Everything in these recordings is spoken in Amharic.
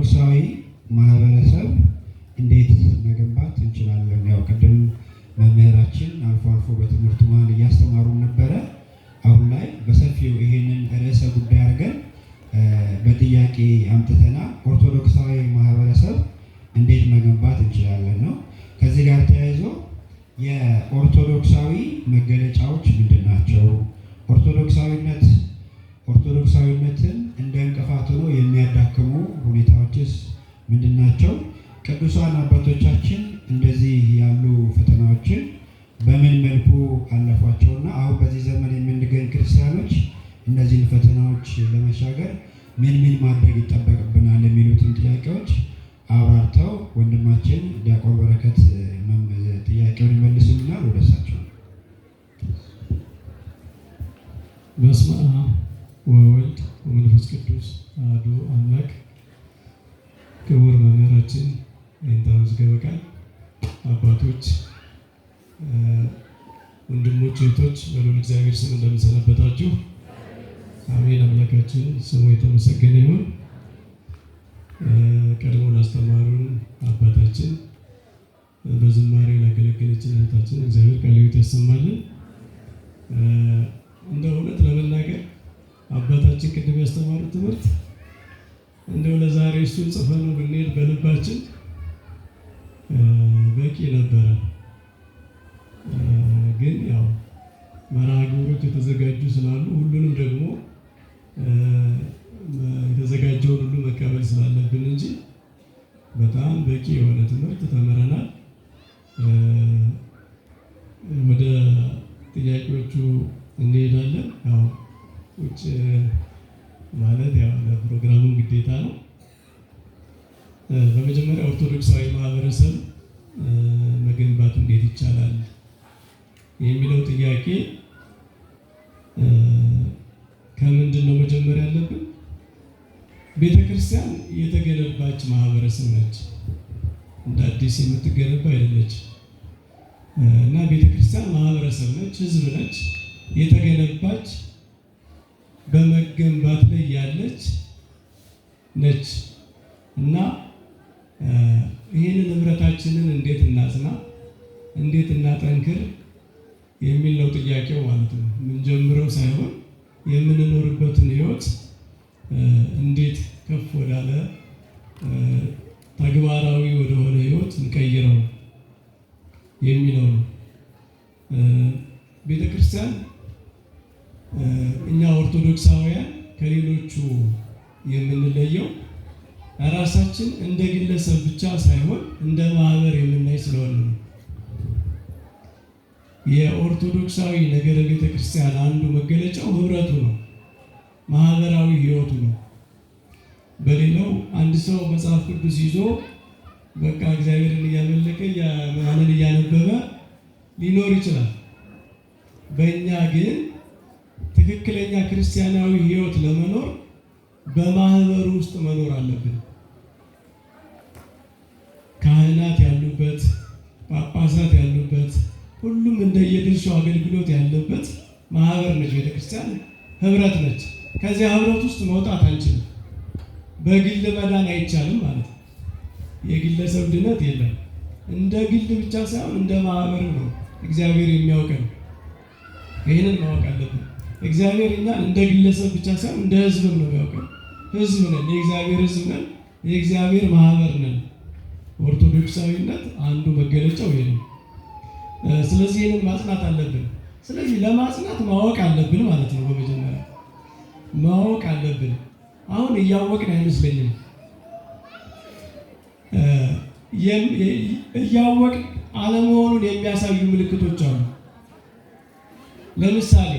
ኦርቶዶክሳዊ ማህበረሰብ እንዴት መገንባት እንችላለን? ያው ቅድም መምህራችን አልፎ አልፎ በትምህርቱ መሀል እያስተማሩ ነበረ። አሁን ላይ በሰፊው ይሄንን ርዕሰ ጉዳይ አድርገን በጥያቄ አምጥተና ኦርቶዶክሳዊ ማህበረሰብ እንዴት መገንባት እንችላለን ነው። ከዚህ ጋር ተያይዞ የኦርቶዶክሳዊ መገለጫዎች ምንድን ናቸው? ኦርቶዶክሳዊነትን እንደ እንቅፋት ሆኖ የሚያዳክሙ ሁኔታዎችስ ምንድን ናቸው? ቅዱሳን አባቶቻችን እንደዚህ ያሉ ፈተናዎችን በምን መልኩ አለፏቸውና አሁን በዚህ ዘመን የምንገኝ ክርስቲያኖች እነዚህን ፈተናዎች ለመሻገር ምን ማድረግ ይጠበቅብናል የሚሉትን ጥያቄዎች አብራርተው ወንድማችን ዲያቆን በረከት ጥያቄውን ይመልስልናል። ወደ እሳቸው። በስመ አብ ወወልድ ወመንፈስ ቅዱስ አሐዱ አምላክ። ክቡር መምህራችን መዝገበ ቃል፣ አባቶች፣ ወንድሞች፣ እህቶች በልዑል እግዚአብሔር ስም እንደምን ሰነበታችሁ? አሜን። አምላካችን ስሙ የተመሰገነ ይሁን። ቀድሞ ላስተማሩን አባታችን፣ በዝማሬ ላገለገለችን እህታችን እግዚአብሔር ቃለ ሕይወት ያሰማልን። እንደ እውነት ለመናገር አባታችን ቅድም ያስተማሩት ትምህርት እንደው ለዛሬ እሱን ጽፈን ብንሄድ በልባችን በቂ ነበረ። ግን ያው መርሃ ግብሮች የተዘጋጁ ስላሉ ሁሉንም ደግሞ የተዘጋጀውን ሁሉ መቀበል ስላለብን እንጂ በጣም በቂ የሆነ ትምህርት ተምረናል። ወደ ጥያቄዎቹ እንሄዳለን። ያው ውጭ ማለት ያው ለፕሮግራሙ ግዴታ ነው። በመጀመሪያ ኦርቶዶክሳዊ ማህበረሰብ መገንባት እንዴት ይቻላል የሚለው ጥያቄ ከምንድን ነው መጀመር ያለብን? ቤተክርስቲያን የተገነባች ማህበረሰብ ነች። እንደ አዲስ የምትገነባ አይደለች እና ቤተክርስቲያን ማህበረሰብ ነች፣ ህዝብ ነች፣ የተገነባች በመገንባት ላይ ያለች ነች እና ይህንን ህብረታችንን እንዴት እናጽና፣ እንዴት እናጠንክር የሚል ነው ጥያቄው ማለት ነው። የምንጀምረው ሳይሆን የምንኖርበትን ህይወት እንዴት ከፍ ወዳለ ተግባራዊ ወደሆነ ህይወት እንቀይረው የሚለው ነው። ቤተክርስቲያን እኛ ኦርቶዶክሳውያን ከሌሎቹ የምንለየው ራሳችን እንደ ግለሰብ ብቻ ሳይሆን እንደ ማህበር የምናይ ስለሆነ ነው። የኦርቶዶክሳዊ ነገረ ቤተክርስቲያን አንዱ መገለጫው ህብረቱ ነው፣ ማህበራዊ ህይወቱ ነው። በሌላው አንድ ሰው መጽሐፍ ቅዱስ ይዞ በቃ እግዚአብሔርን እያመለከ ያንን እያነበበ ሊኖር ይችላል። በእኛ ግን ትክክለኛ ክርስቲያናዊ ህይወት ለመኖር በማህበሩ ውስጥ መኖር አለብን። ካህናት ያሉበት፣ ጳጳሳት ያሉበት፣ ሁሉም እንደየድርሻው አገልግሎት ያለበት ማህበር ነች ቤተክርስቲያን፣ ህብረት ነች። ከዚያ ህብረት ውስጥ መውጣት አንችልም። በግል መዳን አይቻልም ማለት ነው። የግለሰብ ድነት የለም። እንደ ግል ብቻ ሳይሆን እንደ ማህበር ነው እግዚአብሔር የሚያውቀን። ይህንን ማወቅ አለብን። እግዚአብሔር እኛን እንደ ግለሰብ ብቻ ሳይሆን እንደ ህዝብም ነው የሚያውቀን። ህዝብ ነን፣ የእግዚአብሔር ህዝብ ነን፣ የእግዚአብሔር ማህበር ነን። ኦርቶዶክሳዊነት አንዱ መገለጫው ይሄ ነው። ስለዚህ ይህንን ማጽናት አለብን። ስለዚህ ለማጽናት ማወቅ አለብን ማለት ነው። በመጀመሪያ ማወቅ አለብን። አሁን እያወቅን አይመስለኝም። እያወቅን አለመሆኑን የሚያሳዩ ምልክቶች አሉ። ለምሳሌ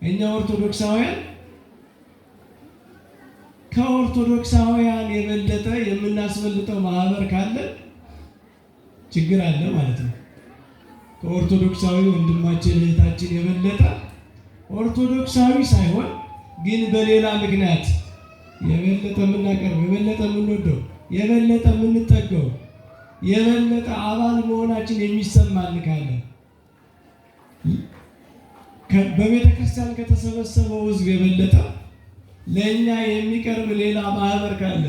እኛ ኦርቶዶክሳውያን ከኦርቶዶክሳውያን የበለጠ የምናስበልጠው ማህበር ካለ ችግር አለ ማለት ነው። ከኦርቶዶክሳዊ ወንድማችን እህታችን የበለጠ ኦርቶዶክሳዊ ሳይሆን ግን በሌላ ምክንያት የበለጠ የምናቀርብ፣ የበለጠ የምንወደው፣ የበለጠ የምንጠገው፣ የበለጠ አባል መሆናችን የሚሰማን ካለ በቤተ ክርስቲያን ከተሰበሰበው ህዝብ የበለጠ ለእኛ የሚቀርብ ሌላ ማህበር ካለ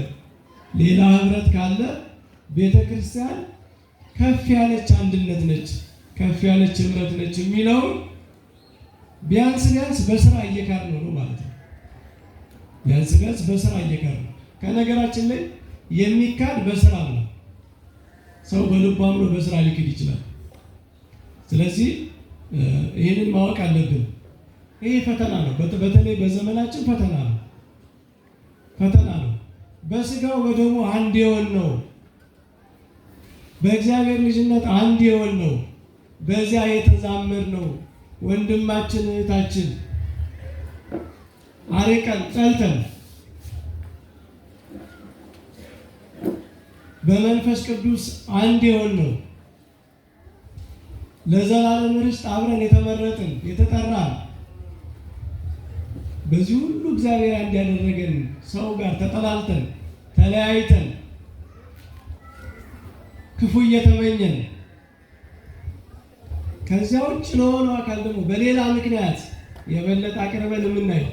ሌላ ህብረት ካለ ቤተ ክርስቲያን ከፍ ያለች አንድነት ነች፣ ከፍ ያለች ህብረት ነች የሚለውን ቢያንስ በስራ እየካድ ነው ማለት ነው። ቢያንስ በስራ እየካድ ነው። ከነገራችን ላይ የሚካድ በስራ ነው። ሰው በልቡ አምኖ በስራ ሊክድ ይችላል። ስለዚህ ይህንን ማወቅ አለብን። ይሄ ፈተና ነው። በተለይ በዘመናችን ፈተና ነው። በስጋው በደሙ አንድ የሆን ነው። በእግዚአብሔር ልጅነት አንድ የሆን ነው። በዚያ የተዛመድ ነው። ወንድማችን እህታችን አርቀን ጠልተን በመንፈስ ቅዱስ አንድ የሆን ነው። ለዘላለም ርስት አብረን የተመረጥን የተጠራን በዚህ ሁሉ እግዚአብሔር አንድ ያደረገን ሰው ጋር ተጠላልተን ተለያይተን ክፉ እየተመኘን ከዚያ ውጭ ለሆነው አካል ደግሞ በሌላ ምክንያት የበለጠ አቅርበን የምናየው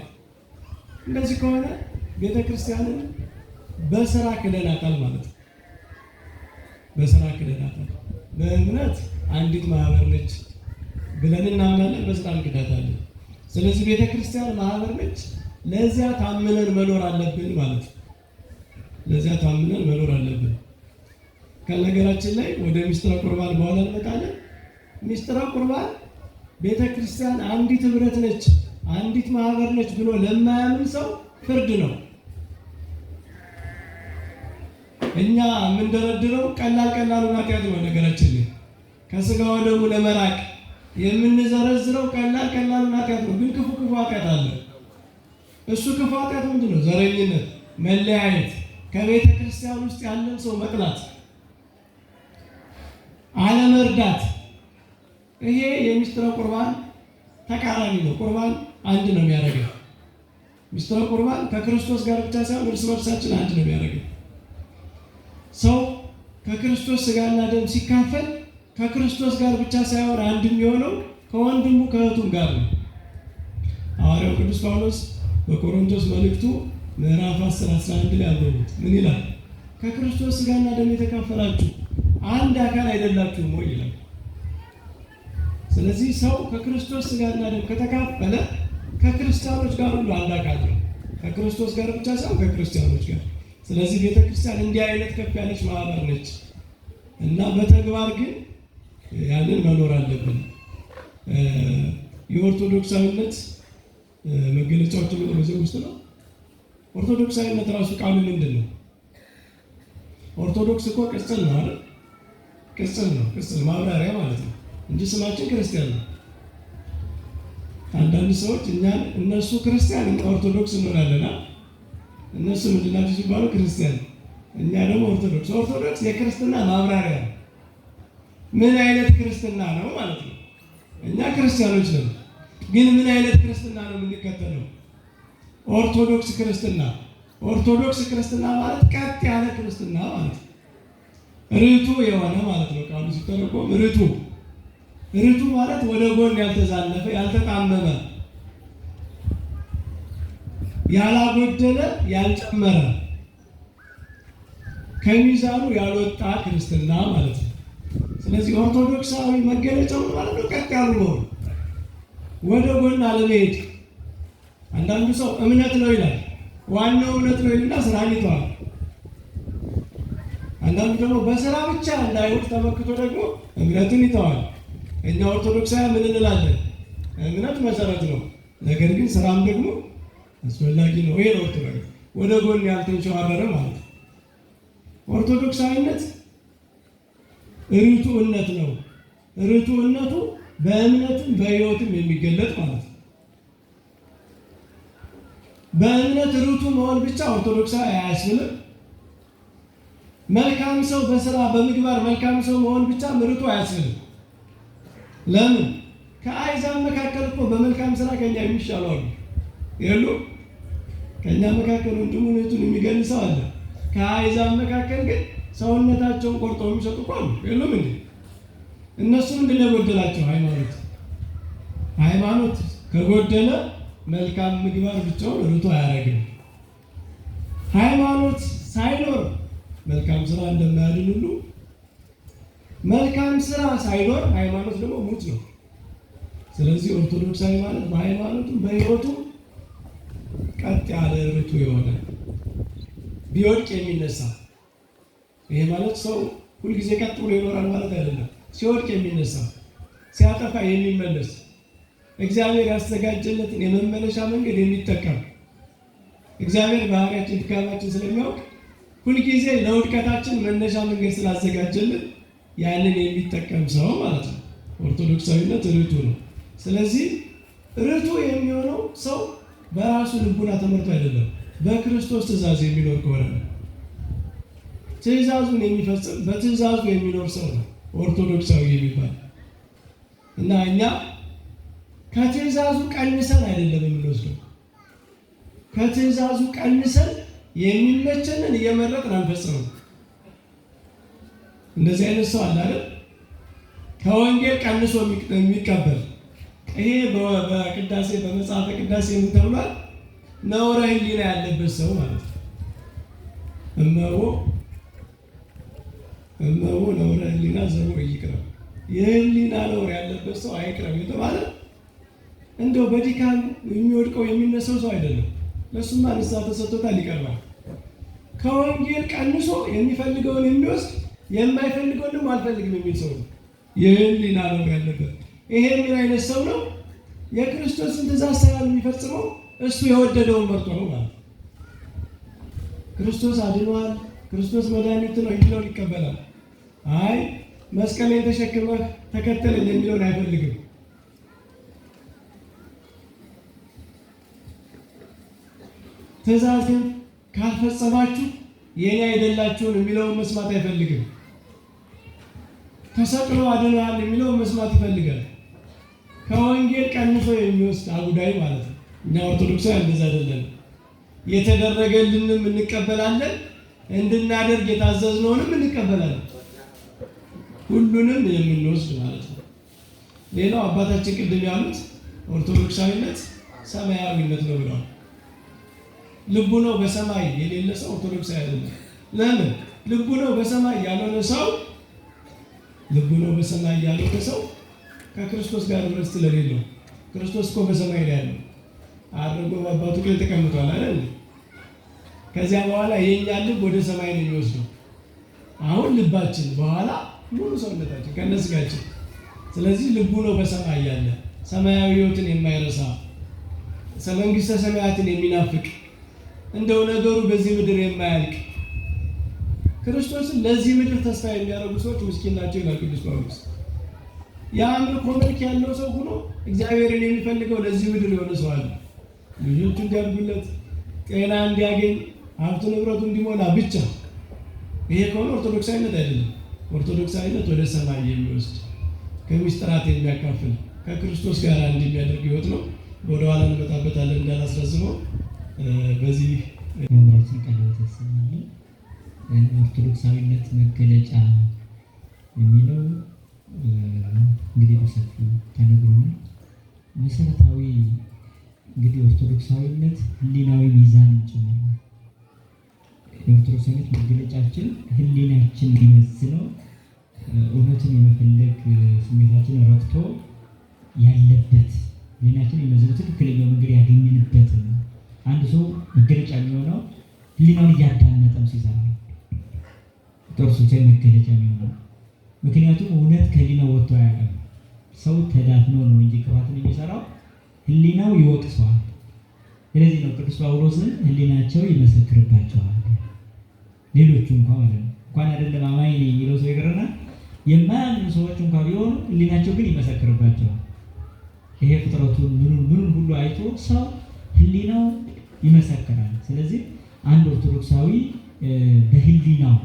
እንደዚህ ከሆነ ቤተ ክርስቲያንን በስራ ክደናታል ማለት ነው። በስራ ክደናታል። በእምነት አንዲት ማህበር ነች ብለን እናምናለን፣ በስራ እንክዳታለን። ስለዚህ ቤተ ክርስቲያን ማህበር ነች። ለዚያ ታምነን መኖር አለብን ማለት ነው። ለዚያ ታምነን መኖር አለብን። ከነገራችን ላይ ወደ ሚስጥረ ቁርባን በኋላ እንመጣለን። ሚስጥረ ቁርባን ቤተ ክርስቲያን አንዲት ህብረት ነች፣ አንዲት ማህበር ነች ብሎ ለማያምን ሰው ፍርድ ነው። እኛ የምንደረድረው ቀላል ኃጢአት ነው። ነገራችን ላይ ከስጋው ደግሞ ለመራቅ የምንዘረዝረው ቀላል ኃጢአት ነው። ግን ክፉ ኃጢአት አለ። እሱ ክፉ ኃጢአት ምንድን ነው? ዘረኝነት፣ መለያየት፣ ከቤተ ክርስቲያን ውስጥ ያለን ሰው መጥላት፣ አለመርዳት። ይሄ የሚስጥረ ቁርባን ተቃራኒ ነው። ቁርባን አንድ ነው የሚያደርገው። ሚስጥረ ቁርባን ከክርስቶስ ጋር ብቻ ሳይሆን እርስ በርሳችን አንድ ነው የሚያደርገው። ሰው ከክርስቶስ ስጋና ደም ሲካፈል ከክርስቶስ ጋር ብቻ ሳይሆን አንድ የሚሆነው ከወንድሙ ከእህቱም ጋር ነው። ሐዋርያው ቅዱስ ጳውሎስ በቆሮንቶስ መልእክቱ ምዕራፍ 10:11 ላይ አብሮት ምን ይላል? ከክርስቶስ ስጋና ደም የተካፈላችሁ አንድ አካል አይደላችሁም ወይ ይላል። ስለዚህ ሰው ከክርስቶስ ስጋና ደም ከተካፈለ ከክርስቲያኖች ጋር ሁሉ አንድ አካል ነው። ከክርስቶስ ጋር ብቻ ሳይሆን ከክርስቲያኖች ጋር። ስለዚህ ቤተክርስቲያን እንዲህ አይነት ከፍ ያለች ማህበር ነች እና በተግባር ግን ያንን መኖር አለብን። የኦርቶዶክሳዊነት መገለጫዎች በዚህ ውስጥ ነው። ኦርቶዶክሳዊነት ራሱ ቃሉ ምንድን ነው? ኦርቶዶክስ እኮ ቅጽል ነው አይደል? ቅጽል ነው፣ ቅጽል ማብራሪያ ማለት ነው እንጂ ስማችን ክርስቲያን ነው። አንዳንድ ሰዎች እነሱ ክርስቲያን እኛ ኦርቶዶክስ እንሆናለና እነሱ ምንድናቸው ሲባሉ ክርስቲያን፣ እኛ ደግሞ ኦርቶዶክስ። ኦርቶዶክስ የክርስትና ማብራሪያ ነው። ምን አይነት ክርስትና ነው ማለት ነው? እኛ ክርስቲያኖች ነን፣ ግን ምን አይነት ክርስትና ነው የምንከተለው? ኦርቶዶክስ ክርስትና። ኦርቶዶክስ ክርስትና ማለት ቀጥ ያለ ክርስትና ማለት ነው። ርቱ የሆነ ማለት ነው። ቃሉ ሲተረጎም ርቱ ማለት ወደ ጎን ያልተዛነፈ፣ ያልተጣመመ፣ ያላጎደለ፣ ያልጨመረ፣ ከሚዛኑ ያልወጣ ክርስትና ማለት ነው። ስለዚህ ኦርቶዶክሳዊ መገለጫው ማለት ነው ቀጥ ያሉ ነው፣ ወደ ጎን አለመሄድ። አንዳንዱ ሰው እምነት ነው ይላል፣ ዋናው እምነት ነው ይልና ስራን ይተዋል። አንዳንዱ ደግሞ በስራ ብቻ እንዳይወድ ተመክቶ ደግሞ እምነቱን ይተዋል። እኛ ኦርቶዶክሳውያን ምን እንላለን? እምነት መሰረት ነው፣ ነገር ግን ስራም ደግሞ አስፈላጊ ነው። ይሄ ነው ኦርቶዶክስ፣ ወደ ጎን ያልተንሸዋረረ ማለት ነው። ኦርቶዶክሳዊነት ርቱዕነት ነው። ርቱዕነቱ በእምነትም በሕይወትም የሚገለጥ ማለት ነው። በእምነት ርቱዕ መሆን ብቻ ኦርቶዶክሳዊ አያስብልም። መልካም ሰው በስራ በምግባር መልካም ሰው መሆን ብቻ ርቱዕ አያስብልም። ለምን? ከአሕዛብ መካከል እኮ በመልካም ስራ ከኛ የሚሻሉ አሉ የሉ? ከኛ መካከል ወንድሙን እህቱን የሚገል ሰው አለ። ከአሕዛብ መካከል ግን ሰውነታቸውን ቆርጠው የሚሰጡ እኮ አሉ የሉም እንዴ? እነሱ ምንድን ነው የጎደላቸው? ሃይማኖት ከጎደለ መልካም ምግባር ብቻውን ርቱዕ አያደርግም። ሃይማኖት ሳይኖር መልካም ስራ እንደማያድን ሁሉ መልካም ስራ ሳይኖር ሃይማኖት ደግሞ ሙት ነው። ስለዚህ ኦርቶዶክሳዊ ማለት በሃይማኖቱም በሕይወቱም ቀጥ ያለ ርቱ የሆነ ቢወድቅ የሚነሳ። ይሄ ማለት ሰው ሁልጊዜ ቀጥ ብሎ ይኖራል ማለት አይደለም። ሲወድቅ የሚነሳ፣ ሲያጠፋ የሚመለስ፣ እግዚአብሔር ያዘጋጀለትን የመመለሻ መንገድ የሚጠቀም፣ እግዚአብሔር ባህሪያችን ድካማችን ስለሚያውቅ ሁልጊዜ ለውድቀታችን መነሻ መንገድ ስላዘጋጀልን ያንን የሚጠቀም ሰው ማለት ነው። ኦርቶዶክሳዊነት ርቱ ነው። ስለዚህ ርቱ የሚሆነው ሰው በራሱ ልቡና ተመርቶ አይደለም፣ በክርስቶስ ትእዛዝ የሚኖር ከሆነ ነው። ትእዛዙን የሚፈጽም በትእዛዙ የሚኖር ሰው ነው ኦርቶዶክሳዊ የሚባል እና እኛ ከትእዛዙ ቀንሰን አይደለም የምንወስደው። ከትእዛዙ ቀንሰን የሚመቸንን እየመረጥን አንፈጽመው። እንደዚህ አይነት ሰው አለ አይደል? ከወንጌል ቀንሶ የሚቀበል ይሄ በቅዳሴ በመጽሐፈ ቅዳሴ ምን ተብሏል? ነውረ ሕሊና ያለበት ሰው ማለት ነው። እመቦ ነውረ ሕሊና ዘቦ ይቅረብ፣ የሕሊና ነውር ያለበት ሰው አይቅረብ የተባለ እንደው በድካም የሚወድቀው የሚነሳው ሰው አይደለም። ለሱማ ንስሐ ተሰጥቶታል፣ ይቀርባል። ከወንጌል ቀንሶ የሚፈልገውን የሚወስድ የማይፈልገውን ደግሞ አልፈልግም የሚል ሰው ነው የሕሊና ነውር ያለበት። ይሄ ምን አይነት ሰው ነው? የክርስቶስን ትእዛዝ ሳይሆን የሚፈጽመው እሱ የወደደውን መርጦ ነው ማለት። ክርስቶስ አድኗል፣ ክርስቶስ መድኃኒት ነው የሚለውን ይቀበላል። አይ መስቀሌን ተሸክመህ ተከተለኝ የሚለውን አይፈልግም። ትእዛዝን ካልፈጸማችሁ የኔ አይደላችሁን የሚለውን መስማት አይፈልግም። ተሰቅሎ አድኗል የሚለውን መስማት ይፈልጋል። ከወንጌል ቀንሶ የሚወስድ አጉዳይ ማለት ነው። እኛ ኦርቶዶክሳዊ እንደዛ አይደለም። የተደረገልንም እንቀበላለን፣ እንድናደርግ የታዘዝነውንም እንቀበላለን። ሁሉንም የምንወስድ ማለት ነው። ሌላው አባታችን ቅድም ያሉት ኦርቶዶክሳዊነት ሰማያዊነት ነው ብለዋል። ልቡ ነው በሰማይ የሌለ ሰው ኦርቶዶክሳዊ አይደለም። ለምን? ልቡ ነው በሰማይ ያልሆነ ሰው ከክርስቶስ ጋር ህብረት ስለሌለው። ክርስቶስ እኮ በሰማይ ላይ ያለው አድርጎ በአባቱ ቀኝ ተቀምጧል አይደል? ከዚያ በኋላ የኛ ልብ ወደ ሰማይ ነው የሚወስደው። አሁን ልባችን በኋላ ሙሉ ሰውነታችን ከነስጋችን። ስለዚህ ልቡ ነው በሰማይ ያለ ሰማያዊ ሕይወትን የማይረሳ መንግሥተ ሰማያትን የሚናፍቅ እንደው ነገሩ በዚህ ምድር የማያልቅ ክርስቶስን ለዚህ ምድር ተስፋ የሚያደርጉ ሰዎች ምስኪን ናቸው ይላል ቅዱስ ጳውሎስ። የአምልኮ መልክ ያለው ሰው ሆኖ እግዚአብሔርን የሚፈልገው ለዚህ ምድር የሆነ ሰው አለ። ልጆቹ እንዲያድጉለት፣ ጤና እንዲያገኝ፣ ሀብቱ ንብረቱ እንዲሞላ ብቻ። ይሄ ከሆነ ኦርቶዶክሳዊነት አይደለም። ኦርቶዶክሳዊነት ወደ ሰማይ የሚወስድ ከምስጢራት የሚያካፍል ከክርስቶስ ጋር አንድ የሚያደርግ ሕይወት ነው። ወደኋላ እንመጣበታለን እንዳላስረዝመው። በዚህ መምራችን ቃል ተሰማኝ። ኦርቶዶክሳዊነት መገለጫ የሚለው እንግዲህ በሰፊው ተነግሮናል። መሰረታዊ እንግዲህ ኦርቶዶክሳዊነት ህሊናዊ ሚዛን ጭምር ነው። የኦርቶዶክሳዊነት መገለጫችን ህሊናችን ሊመዝነው እውነትን የመፈለግ ስሜታችን ረክቶ ያለበት ህሊናችን የሚመዝነው ትክክለኛው መንገድ ያገኝንበት ነው። አንድ ሰው መገለጫ የሚሆነው ህሊናውን እያዳመጠም ሲሰራ ኦርቶዶክሳዊ መገለጫ የሚሆነው። ምክንያቱም እውነት ከህሊናው ወጥቶ አያውቅም። ሰው ተዳፍኖ ነው እንጂ ክፋትን የሚሰራው ህሊናው ይወቅሰዋል። ስለዚህ ነው ቅዱስ ጳውሎስን ህሊናቸው ይመሰክርባቸዋል። ሌሎቹ እንኳን አይደለም አማኝ ነኝ የሚለው ሰው ይቀርና የማያምኑ ሰዎች እንኳን ቢሆኑ ህሊናቸው ግን ይመሰክርባቸዋል። ይሄ ፍጥረቱን ምኑን ሁሉ አይቶ ሰው ህሊናው ይመሰክራል። ስለዚህ አንድ ኦርቶዶክሳዊ በህሊናው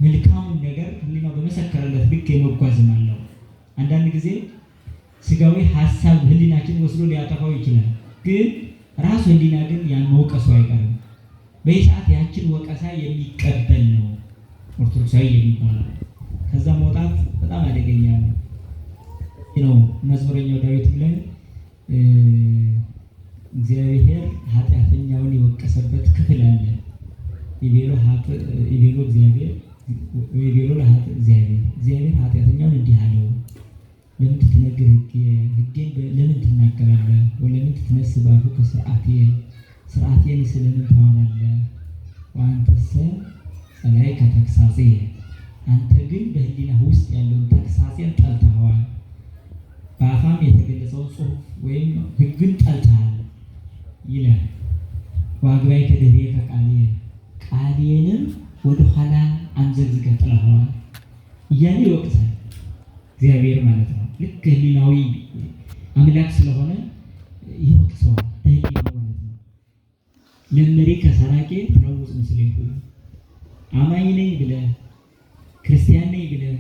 መልካሙን ነገር ህሊናው በመሰከረለት ልክ የመጓዝም አለው። አንዳንድ ጊዜ ስጋዊ ሀሳብ ህሊናችን ወስዶ ሊያጠፋው ይችላል። ግን ራሱ ህሊና ግን ያን መውቀሱ አይቀርም። በዚህ ሰዓት ያችን ወቀሳ የሚቀበል ነው ኦርቶዶክሳዊ የሚባለው። ከዛ መውጣት በጣም አደገኛ ነው። መዝሙረኛው ዳዊት ላይ እግዚአብሔር ኃጢአተኛውን የወቀሰበት ክፍል አለ። ይቤሎ እግዚአብሔር ወይቤሎ ለኃጥእ እግዚአብሔር ኃጢአተኛውን እንዲህ አለው፣ ለምን ትትነግር ሕጌን ለምን ትናገራለህ? ወለምን ትትነስእ በአፉከ ሥርዓቴን ስለምን ታወራለህ? ወአንተሰ ጸላኢከ ተግሣጽየ አንተ ግን በህሊና ውስጥ ያለውን ተግሣጼን ጠልተኸዋል። በአፋም የተገለጸውን ጽሑፍ ወይም ሕግን ጠልተሃል ይላል። ወአግባእከ ድኅሬከ ቃልየ ቃሌንም ወደኋላ አንዘግዝገህ ጥለኸዋል እያለ ይወቅሳል እግዚአብሔር ማለት ነው። ልክ ህሊናዊ አምላክ ስለሆነ ይወቅሰዋል በህሊናው ማለት ነው። ለእመሬከ ሠራቄ ትነውፅ ምስሌሁ አማኝ ነኝ ብለህ ክርስቲያን ነኝ ብለህ